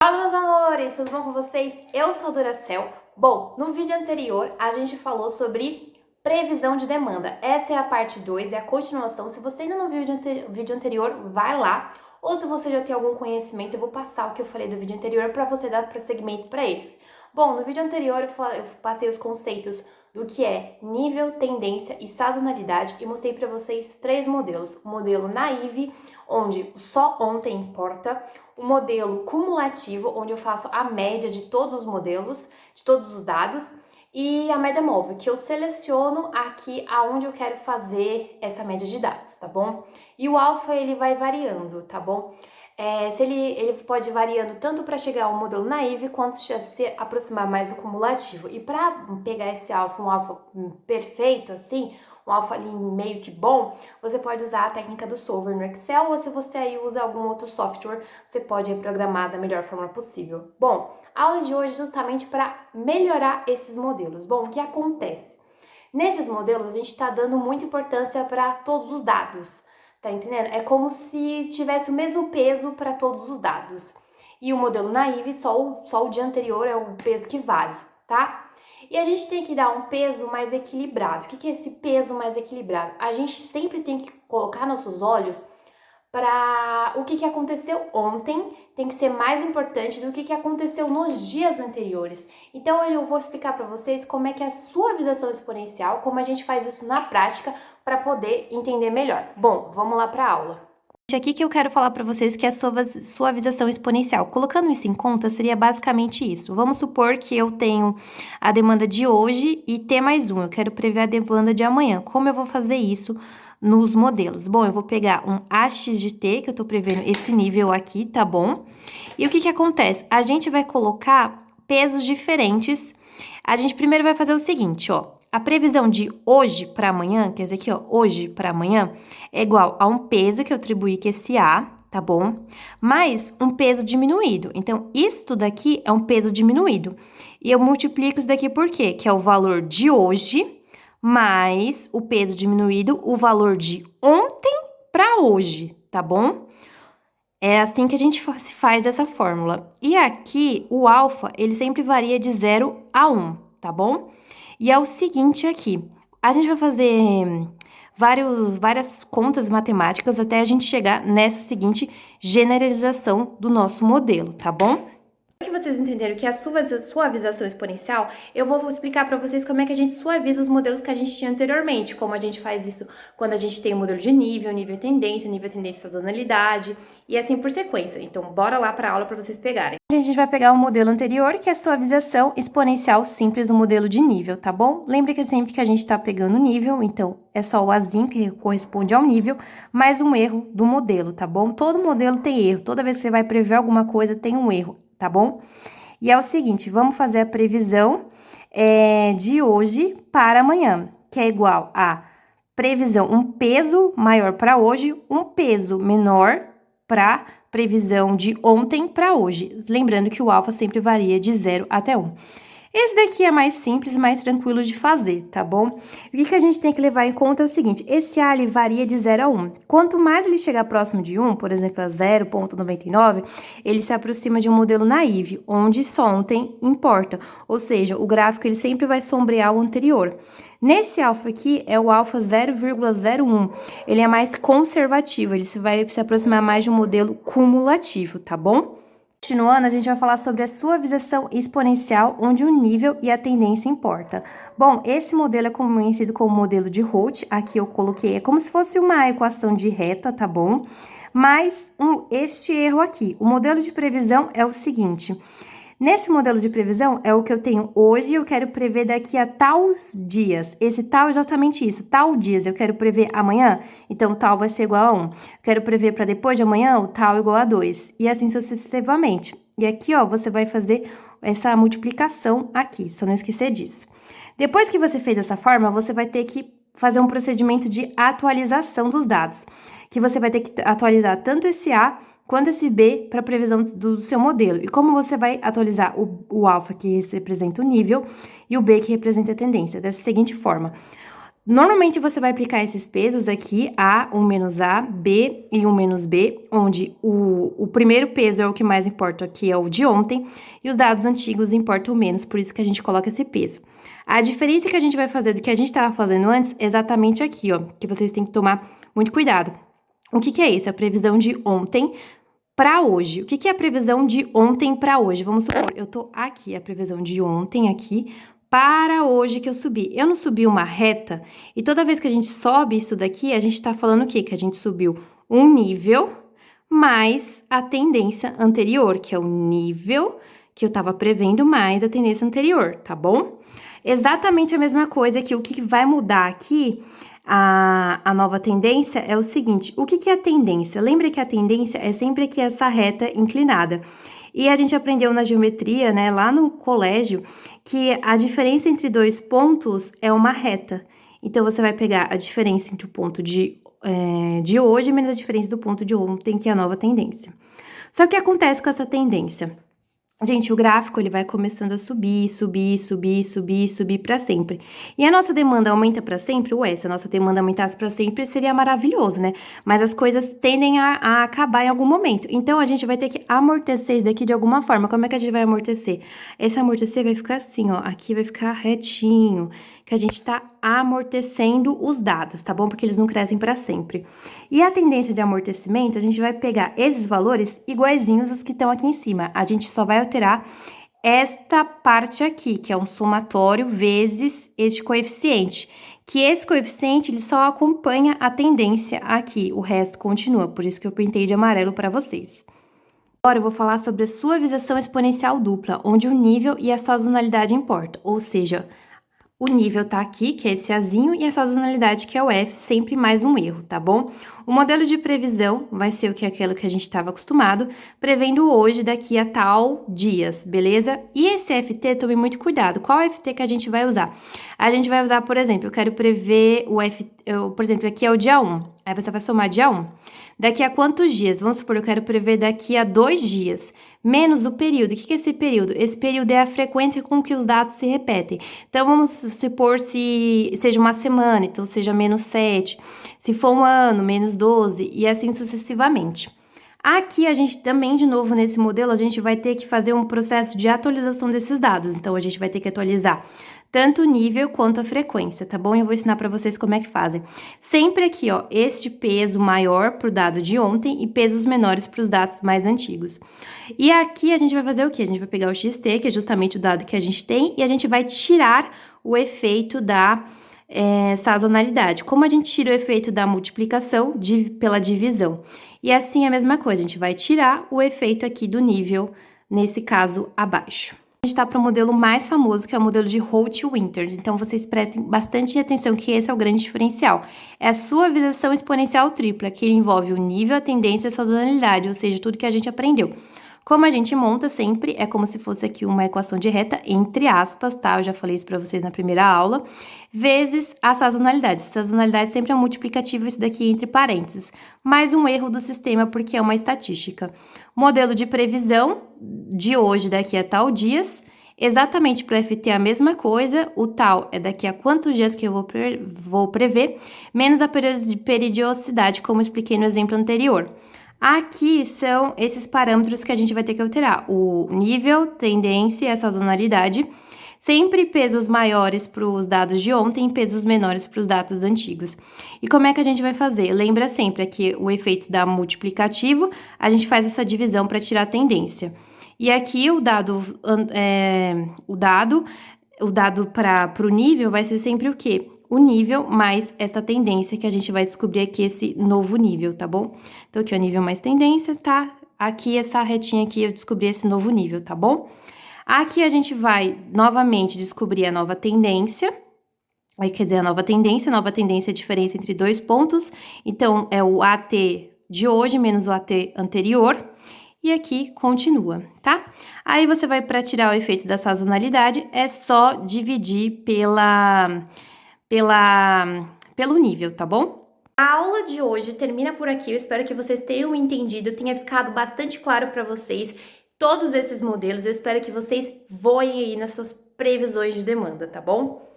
Fala, meus amores, tudo bom com vocês? Eu sou a Duracell. Bom, no vídeo anterior a gente falou sobre previsão de demanda. Essa é a parte 2, é a continuação. Se você ainda não viu o vídeo anterior, vai lá. Ou se você já tem algum conhecimento, eu vou passar o que eu falei do vídeo anterior para você dar prosseguimento para esse. Bom, no vídeo anterior eu passei os conceitos do que é nível, tendência e sazonalidade e mostrei para vocês 3 modelos. O modelo naive, onde só ontem importa, o modelo cumulativo, onde eu faço a média de todos os modelos, de todos os dados, e a média móvel, que eu seleciono aqui aonde eu quero fazer essa média de dados, tá bom? E o alfa, ele vai variando, tá bom? Ele pode ir variando tanto para chegar ao modelo naive, quanto se aproximar mais do cumulativo. E para pegar esse alfa, um alfa perfeito, assim, um alfa ali meio que bom, você pode usar a técnica do solver no Excel, ou se você aí usa algum outro software, você pode programar da melhor forma possível. Bom, a aula de hoje é justamente para melhorar esses modelos. Bom, o que acontece? Nesses modelos, a gente está dando muita importância para todos os dados, tá entendendo? É como se tivesse o mesmo peso para todos os dados. E o modelo naive, só o dia anterior é o peso que vale, tá? E a gente tem que dar um peso mais equilibrado. O que é esse peso mais equilibrado? A gente sempre tem que colocar nossos olhos para o que aconteceu ontem, tem que ser mais importante do que aconteceu nos dias anteriores. Então eu vou explicar para vocês como é que é a suavização exponencial, como a gente faz isso na prática para poder entender melhor. Bom, vamos lá para a aula. Aqui que eu quero falar para vocês que é a suavização exponencial. Colocando isso em conta, seria basicamente isso. Vamos supor que eu tenho a demanda de hoje e T mais 1. Eu quero prever a demanda de amanhã. Como eu vou fazer isso nos modelos? Bom, eu vou pegar um AX de T, que eu tô prevendo esse nível aqui, tá bom? E o que acontece? A gente vai colocar pesos diferentes. A gente primeiro vai fazer o seguinte, ó. A previsão de hoje para amanhã, quer dizer aqui, ó, hoje para amanhã, é igual a um peso que eu atribuí que esse A, tá bom? Mais um peso diminuído. Então, isso daqui é um peso diminuído. E eu multiplico isso daqui por quê? Que é o valor de hoje mais o peso diminuído, o valor de ontem para hoje, tá bom? É assim que a gente faz essa fórmula. E aqui, o alfa, ele sempre varia de 0 a 1, tá bom? E é o seguinte aqui, a gente vai fazer várias contas matemáticas até a gente chegar nessa seguinte generalização do nosso modelo, tá bom? Para que vocês entenderam que a suavização exponencial, eu vou explicar para vocês como é que a gente suaviza os modelos que a gente tinha anteriormente, como a gente faz isso quando a gente tem o modelo de nível tendência sazonalidade e assim por sequência. Então, bora lá para a aula para vocês pegarem. A gente vai pegar o modelo anterior, que é a suavização exponencial simples, o modelo de nível, tá bom? Lembre que sempre que a gente está pegando nível, então é só o Azinho que corresponde ao nível, mais um erro do modelo, tá bom? Todo modelo tem erro, toda vez que você vai prever alguma coisa tem um erro, tá bom? E é o seguinte, vamos fazer a previsão de hoje para amanhã, que é igual a previsão, um peso maior para hoje, um peso menor para previsão de ontem para hoje. Lembrando que o alfa sempre varia de 0 até 1. Esse daqui é mais simples, mais tranquilo de fazer, tá bom? O que a gente tem que levar em conta é o seguinte, esse A, ele varia de 0 a 1. Quanto mais ele chegar próximo de 1, por exemplo, a 0,99, ele se aproxima de um modelo naive, onde só ontem importa. Ou seja, o gráfico, ele sempre vai sombrear o anterior. Nesse alfa aqui, é o alfa 0,01. Ele é mais conservativo, ele vai se aproximar mais de um modelo cumulativo, tá bom? Continuando, a gente vai falar sobre a suavização exponencial, onde o nível e a tendência importa. Bom, esse modelo é conhecido como modelo de Roth, aqui eu coloquei, é como se fosse uma equação de reta, tá bom? Mas este erro aqui, o modelo de previsão é o seguinte, nesse modelo de previsão é o que eu tenho hoje, eu quero prever daqui a tal dias. Esse tal é exatamente isso, tal dias, eu quero prever amanhã, então tal vai ser igual a 1. Quero prever para depois de amanhã, o tal igual a 2. E assim sucessivamente. E aqui, ó, você vai fazer essa multiplicação aqui, só não esquecer disso. Depois que você fez essa forma, você vai ter que fazer um procedimento de atualização dos dados, que você vai ter que atualizar tanto esse A quanto esse B para a previsão do seu modelo. E como você vai atualizar o alfa, que representa o nível, e o B, que representa a tendência, dessa seguinte forma. Normalmente, você vai aplicar esses pesos aqui, A, 1 menos A, B e 1 menos B, onde o primeiro peso é o que mais importa aqui, é o de ontem, e os dados antigos importam menos, por isso que a gente coloca esse peso. A diferença que a gente vai fazer do que a gente estava fazendo antes é exatamente aqui, ó, que vocês têm que tomar muito cuidado. O que é isso? A previsão de ontem para hoje. O que é a previsão de ontem para hoje? Vamos supor, eu tô aqui, a previsão de ontem aqui para hoje que eu subi. Eu não subi uma reta, e toda vez que a gente sobe isso daqui, a gente tá falando o quê? Que a gente subiu um nível mais a tendência anterior, que é o nível que eu tava prevendo mais a tendência anterior, tá bom? Exatamente a mesma coisa que o que vai mudar aqui, a nova tendência é o seguinte: o que é a tendência? Lembra que a tendência é sempre aqui essa reta inclinada. E a gente aprendeu na geometria, né, lá no colégio, que a diferença entre dois pontos é uma reta. Então, você vai pegar a diferença entre o ponto de hoje menos a diferença do ponto de ontem, que é a nova tendência. Só que o que acontece com essa tendência? Gente, o gráfico ele vai começando a subir, subir, subir, subir, subir para sempre. E a nossa demanda aumenta para sempre? Ué, se a nossa demanda aumentasse para sempre, seria maravilhoso, né? Mas as coisas tendem a acabar em algum momento. Então, a gente vai ter que amortecer isso daqui de alguma forma. Como é que a gente vai amortecer? Esse amortecer vai ficar assim, ó. Aqui vai ficar retinho, que a gente tá amortecendo os dados, tá bom? Porque eles não crescem para sempre. E a tendência de amortecimento, a gente vai pegar esses valores iguaizinhos aos que estão aqui em cima. A gente só vai alterar esta parte aqui, que é um somatório vezes este coeficiente. Que esse coeficiente, ele só acompanha a tendência aqui, o resto continua. Por isso que eu pintei de amarelo para vocês. Agora eu vou falar sobre a suavização exponencial dupla, onde o nível e a sazonalidade importam, ou seja, o nível tá aqui, que é esse Azinho, e a sazonalidade, que é o F, sempre mais um erro, tá bom? O modelo de previsão vai ser o que é aquilo que a gente estava acostumado, prevendo hoje daqui a tal dias, beleza? E esse FT, tome muito cuidado. Qual FT que a gente vai usar? A gente vai usar, por exemplo, eu quero prever o por exemplo, aqui é o dia 1. Aí você vai somar dia 1. Daqui a quantos dias? Vamos supor, eu quero prever daqui a 2 dias. Menos o período. O que é esse período? Esse período é a frequência com que os dados se repetem. Então, vamos supor se seja uma semana, então seja menos 7. Se for um ano, menos 12, e assim sucessivamente. Aqui, a gente também, de novo, nesse modelo, a gente vai ter que fazer um processo de atualização desses dados. Então, a gente vai ter que atualizar tanto o nível quanto a frequência, tá bom? Eu vou ensinar para vocês como é que fazem. Sempre aqui, ó, este peso maior pro dado de ontem e pesos menores para os dados mais antigos. E aqui a gente vai fazer o quê? A gente vai pegar o XT, que é justamente o dado que a gente tem, e a gente vai tirar o efeito da sazonalidade. Como a gente tira o efeito da multiplicação pela divisão. E assim é a mesma coisa, a gente vai tirar o efeito aqui do nível, nesse caso, abaixo. A gente tá para o modelo mais famoso, que é o modelo de Holt-Winters. Então, vocês prestem bastante atenção que esse é o grande diferencial. É a suavização exponencial tripla, que envolve o nível, a tendência e a sazonalidade, ou seja, tudo que a gente aprendeu. Como a gente monta sempre, é como se fosse aqui uma equação de reta, entre aspas, tá? Eu já falei isso para vocês na primeira aula, vezes a sazonalidade. Sazonalidade sempre é um multiplicativo, isso daqui entre parênteses. Mais um erro do sistema, porque é uma estatística. Modelo de previsão de hoje, daqui a tal dias, exatamente para FT a mesma coisa, o tal é daqui a quantos dias que eu vou prever, menos a periodicidade, como eu expliquei no exemplo anterior. Aqui são esses parâmetros que a gente vai ter que alterar: o nível, tendência e a sazonalidade. Sempre pesos maiores para os dados de ontem e pesos menores para os dados antigos. E como é que a gente vai fazer? Lembra sempre aqui o efeito da multiplicativo, a gente faz essa divisão para tirar a tendência. E aqui o dado para o nível vai ser sempre o quê? O nível mais essa tendência que a gente vai descobrir aqui, esse novo nível, tá bom? Então, aqui é o nível mais tendência, tá? Aqui, essa retinha aqui, eu descobri esse novo nível, tá bom? Aqui, a gente vai, novamente, descobrir a nova tendência. Aí, quer dizer, a nova tendência é a diferença entre dois pontos. Então, é o AT de hoje menos o AT anterior. E aqui, continua, tá? Aí, você vai, para tirar o efeito da sazonalidade, é só dividir pelo nível, tá bom? A aula de hoje termina por aqui. Eu espero que vocês tenham entendido, tenha ficado bastante claro para vocês todos esses modelos. Eu espero que vocês voem aí nas suas previsões de demanda, tá bom?